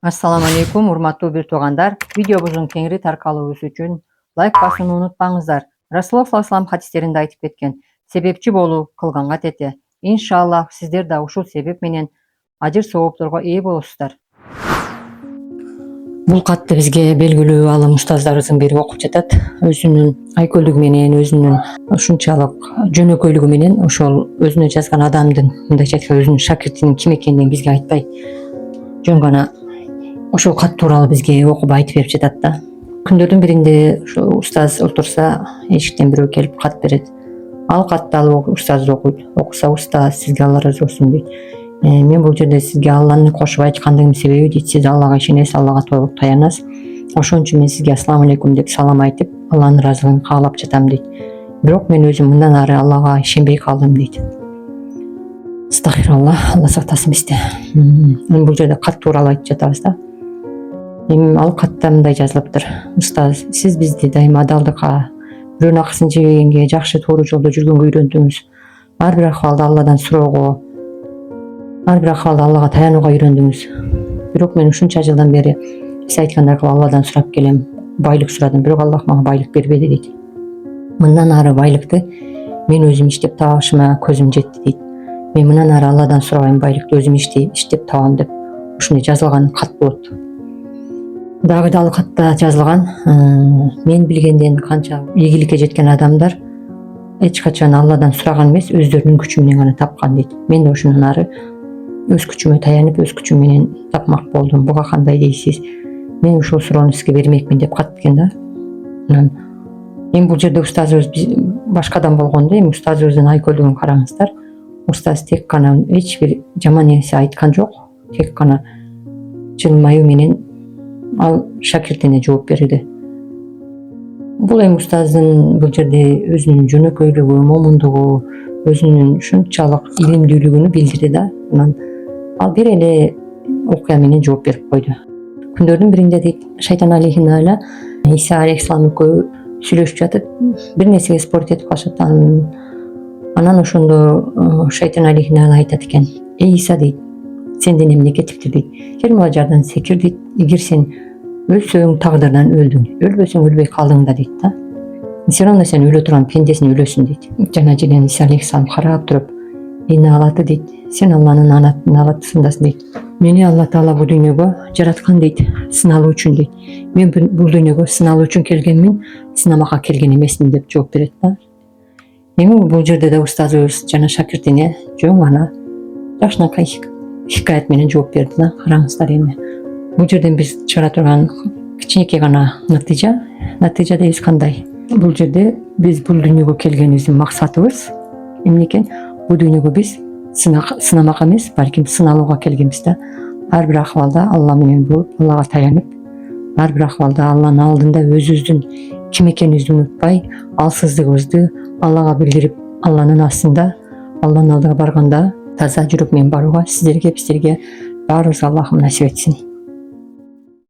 Assalamu alaikum, урматтуу бир туугандар. Видеобуздун кеңири таркалуусу үчүн лайк басууну унутпаңыздар. Расулуллах саллаллаху алейхи вассалам хадистеринде айтып кеткен, себепчи болуу кылганга тете. Иншаллах сиздер да ушул себеп менен ажыр соопторго ээ болосуздар. Бул катты бизге белгилүү алым устаздарыбыздын бири окуп жатат. Өзүнүн айкөлдүгү менен, өзүнүн ушунчалык жөнөкөйлүгү менен ошол өзүнө жазган адамдын, мындайча айтканда, өзүнүн шакиртинин ким экенин бизге айтпай, жөн гана ошол кат тууралуу бизге окуп айтып берип жатат да. Күндөрдүн биринде ошо устаз отурса, эшиктен бирөө келип кат берет. Ал катты алып устаз окуйт. Окуса, устаз сизге Алла ыраазы болсун дейт. Мен бул жерде сизге Алланы кошуп айткандыгымдын себеби дейт, сиз Аллага ишенесиз, Аллага толук таянасыз. Ошон үчүн мен сизге ассаламу алейкум деп салам айтып, Алланын ыраазылыгын каалап жатам дейт. Бирок мен өзүм мындан ары Аллага ишенбей калдым дейт. Астагфируллах, Алла сактасын бизди. Бул жерде кат тууралуу айтып жатабыз да. Ал катта мындай жазылыптыр: устаз, сиз бизди дайыма адалдыкка, бирөөнүн акысын жебегенге, жакшы туура жолдо жүргөнгө үйрөндүңүз. Ар бир акыбалда Алладан суроого, ар бир акыбалда Аллага таянууга үйрөндүңүз. Бирок мен ушунча жылдан бери сиз айткандай кылып Алладан сурап келем, байлык сурадым, бирок Аллах мага байлык бербеди дейт. Мындан ары байлыкты мен өзүм иштеп табышыма көзүм жетти дейт. Мен мындан ары Алладан сурабайм, байлыкты өзүм иштеп табам деп ушундай жазылган кат болот. Дагы ал катта жазылган: мен билгенден канча ийгиликке жеткен адамдар эч качан Алладан сураган эмес, өздөрүнүн күчү менен гана тапкан дейт. Мен да ошондон ары өз күчүмө таянып, өз күчүм менен тапмак болдум. Буга кандай дейсиз? Мен ушул суроону сизге бермекмин деп кат берген да. Анан эми бул жерде устазыбыз башкадан болгондо, эми устазыбыздын айкөлдүгүн караңыздар. Устаз тек гана эч бир жаман нерсе айткан жок, тек гана жылмаюу менен ал шакиртине жооп берди. Бул эми устаздын бул жерде өзүнүн жөнөкөйлүгү, момундугу, өзүнүн ушунчалык илимдүүлүгүн билдирди да. Анан ал бир эле окуя менен жооп берип койду. Күндөрдүн биринде дейт, шайтан алейхиналла Иса алейхиссалам экөө сүйлөшүп жатып, бир нерсеге спорт этип калышат. Анан ошондо шайтан алейхиналла айтат экен: эй Иса дейт, сенден эмне кетиптир дейт. Кермала жардан секир дейт. Эгер сен өлсөң тагдырдан өлдүң, өлбөсөң өлбөй калдың да дейт да. Все равно сен өлө турган пендесиң, өлөсүң дейт. Жана желен Иса алейхиссалам карап туруп, эне алаты дейт, сен Алланын алатысындасың дейт. Мени Алла Таала бул дүйнөгө жараткан дейт, сыналуу үчүн дейт. Мен бул дүйнөгө сыналуу үчүн келгенмин, сынамакка келген эмесмин деп жооп берет да. Эми бул жерде да устазыбыз жана шакиртине жөн гана жакшынакай хикаят менен жооп берди да. Караңыздар, эми бул жерден биз чыгара турган кичинекей гана натыйжа дейбиз кандай? Бул жерде биз бул дүйнөгө келгенибиздин максатыбыз эмне экен? Бул дүйнөгө биз сынамакка эмес, балким сыналууга келгенбиз да. Ар бир акыбалда Алла менен болуп, Аллага таянып, ар бир акыбалда Алланын алдында өзүбүздүн ким экенибизди унутпай, алсыздыгыбызды Аллага билдирип, Алланын астында, Алланын алдыга барганда таза жүрөк менен барууга сиздерге, бизерге баарыбызга Аллахым насип этсин.